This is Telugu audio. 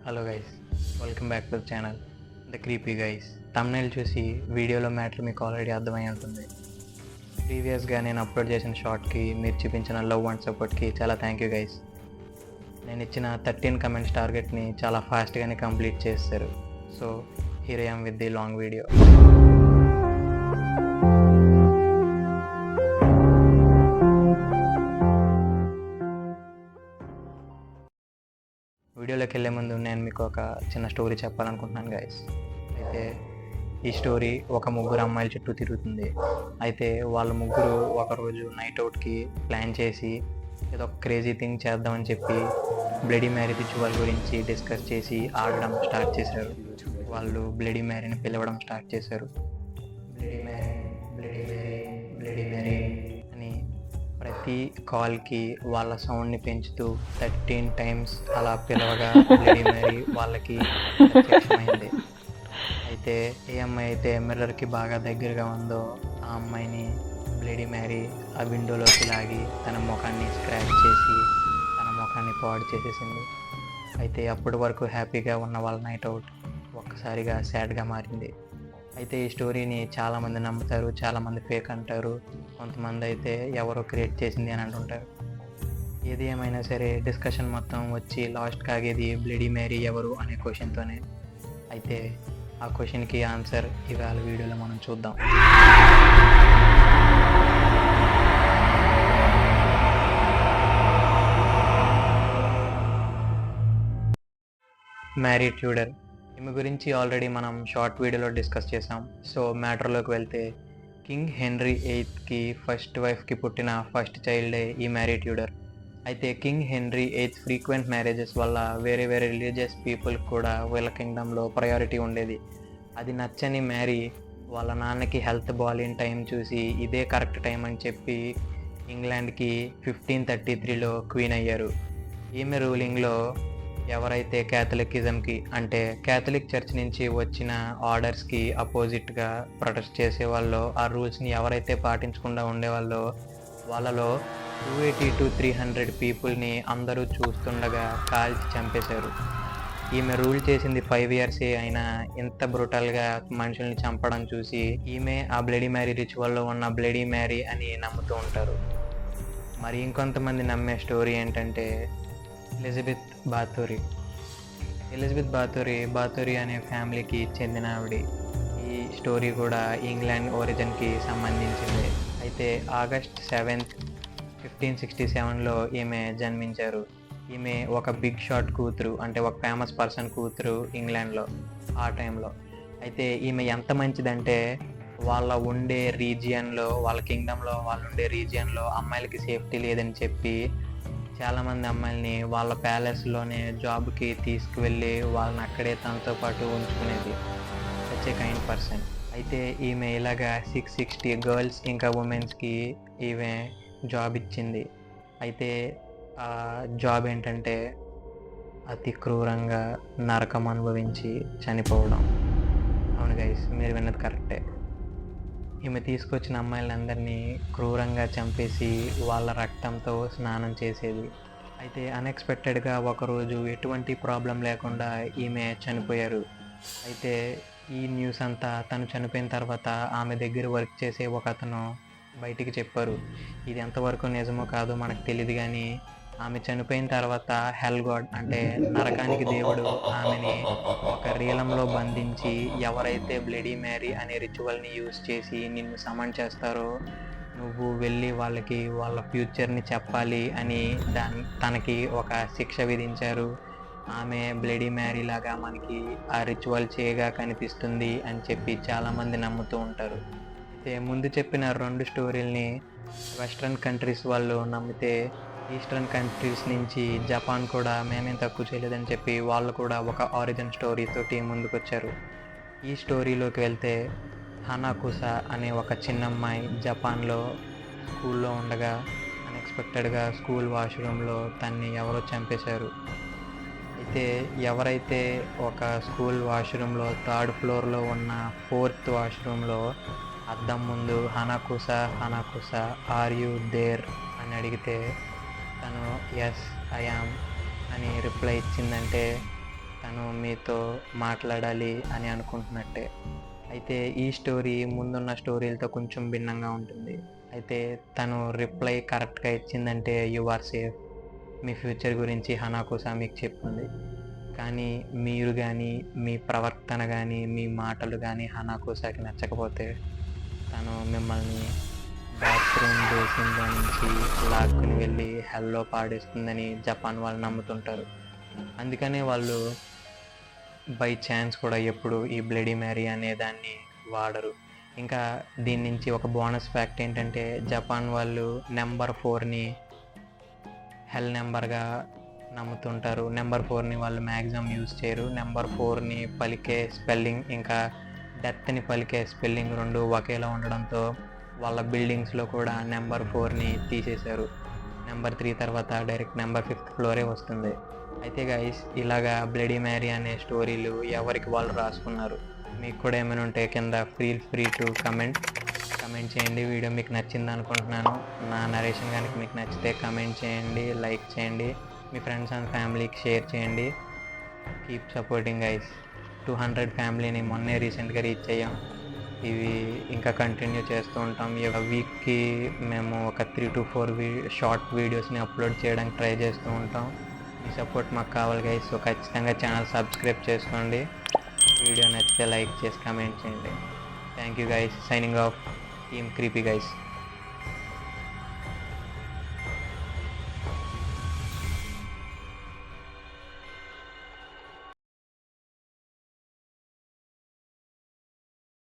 Hello guys, welcome back to the channel the creepy guys. Thumbnail చూసి వీడియోలో మ్యాటర్ మీకు ఆల్రెడీ అర్థమై ఉంటుంది. ప్రీవియస్గా నేను అప్లోడ్ చేసిన షార్ట్కి మీరు చూపించిన లవ్ అండ్ సపోర్ట్కి చాలా థ్యాంక్ యూ గైస్. నేను ఇచ్చిన 13 కమెంట్స్ టార్గెట్ని చాలా ఫాస్ట్గానే కంప్లీట్ చేస్తారు. So here I am with the long video. వీడియోలోకి వెళ్ళే ముందు నేను మీకు ఒక చిన్న స్టోరీ చెప్పాలనుకుంటున్నాను గైస్. అయితే ఈ స్టోరీ ఒక ముగ్గురు అమ్మాయిల చుట్టూ తిరుగుతుంది. అయితే వాళ్ళ ముగ్గురు ఒకరోజు నైట్ అవుట్కి ప్లాన్ చేసి ఏదో ఒక క్రేజీ థింగ్ చేద్దామని చెప్పి బ్లడీ మ్యారీ రిచువల్ గురించి డిస్కస్ చేసి ఆడడం స్టార్ట్ చేశారు. వాళ్ళు బ్లడీ మ్యారీని పిలవడం స్టార్ట్ చేశారు. Bloody marry, bloody marry, bloody marry అని ప్రతి కాల్కి వాళ్ళ సౌండ్ని పెంచుతూ 13 టైమ్స్ అలా పిలవగా బ్లడీ మ్యారీ వాళ్ళకి ప్రత్యక్షమైంది. అయితే ఏ అమ్మాయి అయితే మిర్రర్కి బాగా దగ్గరగా ఉందో ఆ అమ్మాయిని బ్లడీ మ్యారీ ఆ విండోలోకి లాగి తన ముఖాన్ని స్క్రాచ్ చేసి తన ముఖాన్ని పాడు చేసేసింది. అయితే అప్పటి వరకు హ్యాపీగా ఉన్న వాళ్ళ నైట్ అవుట్ ఒక్కసారిగా సాడ్గా మారింది. అయితే ఈ స్టోరీని చాలామంది నమ్ముతారు, చాలామంది ఫేక్ అంటారు, కొంతమంది అయితే ఎవరో క్రియేట్ చేసింది అని అంటుంటారు. ఏది ఏమైనా సరే డిస్కషన్ మొత్తం వచ్చి లాస్ట్ కాగేది బ్లడీ మ్యారీ ఎవరు అనే క్వశ్చన్తోనే. అయితే ఆ క్వశ్చన్కి ఆన్సర్ ఇవాళ వీడియోలో మనం చూద్దాం. Marry Tudor. ఈమె గురించి ఆల్రెడీ మనం షార్ట్ వీడియోలో డిస్కస్ చేసాం. సో మ్యాటర్లోకి వెళ్తే కింగ్ హెన్రీ 8th ఫస్ట్ వైఫ్కి పుట్టిన ఫస్ట్ చైల్డే ఈ మ్యారీ ట్యూడర్. అయితే king henry 8th frequent marriages వల్ల వేరే వేరే రిలీజియస్ పీపుల్కి కూడా వీళ్ళ కింగ్డంలో ప్రయారిటీ ఉండేది. అది నచ్చని మ్యారీ వాళ్ళ నాన్నకి హెల్త్ బాగాలేని టైం చూసి ఇదే కరెక్ట్ టైం అని చెప్పి ఇంగ్లాండ్కి 1533లో క్వీన్ అయ్యారు. ఈమె రూలింగ్లో ఎవరైతే క్యాథలికిజంకి అంటే క్యాథలిక్ చర్చ్ నుంచి వచ్చిన ఆర్డర్స్కి అపోజిట్గా ప్రొటెస్ట్ చేసేవాళ్ళో, ఆ రూల్స్ని ఎవరైతే పాటించకుండా ఉండేవాళ్ళో వాళ్ళలో 280 to 300 పీపుల్ని అందరూ చూస్తుండగా కాల్చి చంపేశారు. ఈమె రూల్ చేసింది 5 years అయినా ఇంత బ్రూటల్గా మనుషుల్ని చంపడం చూసి ఈమె ఆ బ్లడీ మ్యారీ రిచువల్లో ఉన్న బ్లడీ మ్యారీ అని నమ్ముతూ ఉంటారు. మరి ఇంకొంతమంది నమ్మే స్టోరీ ఏంటంటే ఎలిజబెత్ బాథోరీ అనే ఫ్యామిలీకి చెందిన ఆవిడ. ఈ స్టోరీ కూడా ఇంగ్లాండ్ ఒరిజిన్కి సంబంధించింది. అయితే August 7th 1567లో ఈమె జన్మించారు. ఈమె ఒక బిగ్ షాట్ కూతురు, అంటే ఒక ఫేమస్ పర్సన్ కూతురు ఇంగ్లాండ్లో ఆ టైంలో. అయితే ఈమె ఎంత మంచిదంటే వాళ్ళ ఉండే రీజియన్లో, వాళ్ళ కింగ్డంలో వాళ్ళు ఉండే రీజియన్లో అమ్మాయిలకి సేఫ్టీ లేదని చెప్పి చాలామంది అమ్మాయిల్ని వాళ్ళ ప్యాలెస్లోనే జాబ్కి తీసుకువెళ్ళి వాళ్ళని అక్కడే తనతో పాటు ఉంచుకునేది. Such a kind person. అయితే ఈమె ఇలాగా 660 గర్ల్స్ ఇంకా ఉమెన్స్కి ఈమె జాబ్ ఇచ్చింది. అయితే ఆ జాబ్ ఏంటంటే అతి క్రూరంగా నరకం అనుభవించి చనిపోవడం. అవును గైస్, మీరు విన్నది కరెక్టే. ఈమె తీసుకొచ్చిన అమ్మాయిలందరినీ క్రూరంగా చంపేసి వాళ్ళ రక్తంతో స్నానం చేసేది. అయితే అన్ఎక్స్పెక్టెడ్గా ఒకరోజు ఎటువంటి ప్రాబ్లం లేకుండా ఈమె చనిపోయారు. అయితే ఈ న్యూస్ అంతా తను చనిపోయిన తర్వాత ఆమె దగ్గర వర్క్ చేసే ఒక అతను బయటికి చెప్పారు. ఇది ఎంతవరకు నిజమో కాదో మనకు తెలియదు, కానీ ఆమె చనిపోయిన తర్వాత హెల్ గాడ్ అంటే నరకానికి దేవుడు ఆమెని ఒక రీలంలో బంధించి ఎవరైతే బ్లడీ మ్యారీ అనే రిచువల్ని యూజ్ చేసి నిన్ను సమన్ చేస్తారో నువ్వు వెళ్ళి వాళ్ళకి వాళ్ళ ఫ్యూచర్ని చెప్పాలి అని తనకి ఒక శిక్ష విధించారు. ఆమె బ్లడీ మ్యారీ లాగా మనకి ఆ రిచువల్ చేయగా కనిపిస్తుంది అని చెప్పి చాలామంది నమ్ముతూ ఉంటారు. అయితే ముందు చెప్పిన 2 స్టోరీల్ని వెస్ట్రన్ కంట్రీస్ వాళ్ళు నమ్మితే ఈస్టర్న్ కంట్రీస్ నుంచి జపాన్ కూడా మేమేం తక్కువ చేయలేదని చెప్పి వాళ్ళు కూడా ఒక ఆరిజిన్ స్టోరీ తోటి ముందుకొచ్చారు. ఈ స్టోరీలోకి వెళ్తే హనాకుసా అనే ఒక చిన్నమ్మాయి జపాన్లో స్కూల్లో ఉండగా అన్ఎక్స్పెక్టెడ్గా స్కూల్ వాష్రూమ్లో తన్ని ఎవరో చంపేశారు. అయితే ఎవరైతే ఒక స్కూల్ వాష్రూమ్లో 3rd floorలో ఉన్న 4th వాష్రూమ్లో అద్దం ముందు హనాకుసా ఆర్ యూ దేర్ అని అడిగితే తను ఎస్ ఐ యామ్ అని రిప్లై ఇచ్చిందంటే తను మీతో మాట్లాడాలి అని అనుకుంటున్నట్టే. అయితే ఈ స్టోరీ ముందున్న స్టోరీలతో కొంచెం భిన్నంగా ఉంటుంది. అయితే తను రిప్లై కరెక్ట్గా ఇచ్చిందంటే యు ఆర్ సేఫ్, మీ ఫ్యూచర్ గురించి హనాకోసా మీకు చెప్తుంది. కానీ మీరు కానీ, మీ ప్రవర్తన కానీ, మీ మాటలు కానీ హనాకోసాకి నచ్చకపోతే తను మిమ్మల్ని బాత్రూమ్ బేసిన్లో నుంచి లాక్కుని వెళ్ళి హెల్లో పాడేస్తుందని జపాన్ వాళ్ళు నమ్ముతుంటారు. అందుకనే వాళ్ళు బై ఛాన్స్ కూడా ఎప్పుడు ఈ బ్లడీ మ్యారీ అనే దాన్ని వాడరు. ఇంకా దీని నుంచి ఒక బోనస్ ఫ్యాక్ట్ ఏంటంటే జపాన్ వాళ్ళు నెంబర్ 4ని హెల్ నెంబర్గా నమ్ముతుంటారు. నెంబర్ 4ని వాళ్ళు మ్యాక్సిమం యూజ్ చేయరు. నెంబర్ 4ని పలికే స్పెల్లింగ్ ఇంకా డెత్ని పలికే స్పెల్లింగ్ రెండు ఒకేలా ఉండడంతో వాళ్ళ బిల్డింగ్స్లో కూడా నెంబర్ 4ని తీసేశారు. నెంబర్ 3 తర్వాత డైరెక్ట్ నెంబర్ 5th ఫ్లోరే వస్తుంది. అయితే గైస్ ఇలాగా బ్లడీ మ్యారీ అనే స్టోరీలు ఎవరికి వాళ్ళు రాసుకున్నారు. మీకు కూడా ఏమైనా ఉంటే కింద ఫ్రీ టు కమెంట్ చేయండి. వీడియో మీకు నచ్చింది అనుకుంటున్నాను. నా నరేషన్ కనుక మీకు నచ్చితే కమెంట్ చేయండి, లైక్ చేయండి, మీ ఫ్రెండ్స్ అండ్ ఫ్యామిలీకి షేర్ చేయండి. Keep supporting guys. 200 ఫ్యామిలీని మొన్నే రీసెంట్గా రీచ్ అయ్యాం. ఇవి ఇంకా కంటిన్యూ చేస్తూ ఉంటాం. వీక్కి మేము ఒక 3 to 4 షార్ట్ వీడియోస్ని అప్లోడ్ చేయడానికి ట్రై చేస్తూ ఉంటాం. మీ సపోర్ట్ మాకు కావాలి గైస్. సో ఖచ్చితంగా ఛానల్ సబ్స్క్రైబ్ చేసుకోండి. వీడియో నచ్చితే లైక్ చేసి కమెంట్ చేయండి. Thank you guys. Signing off team creepy guys.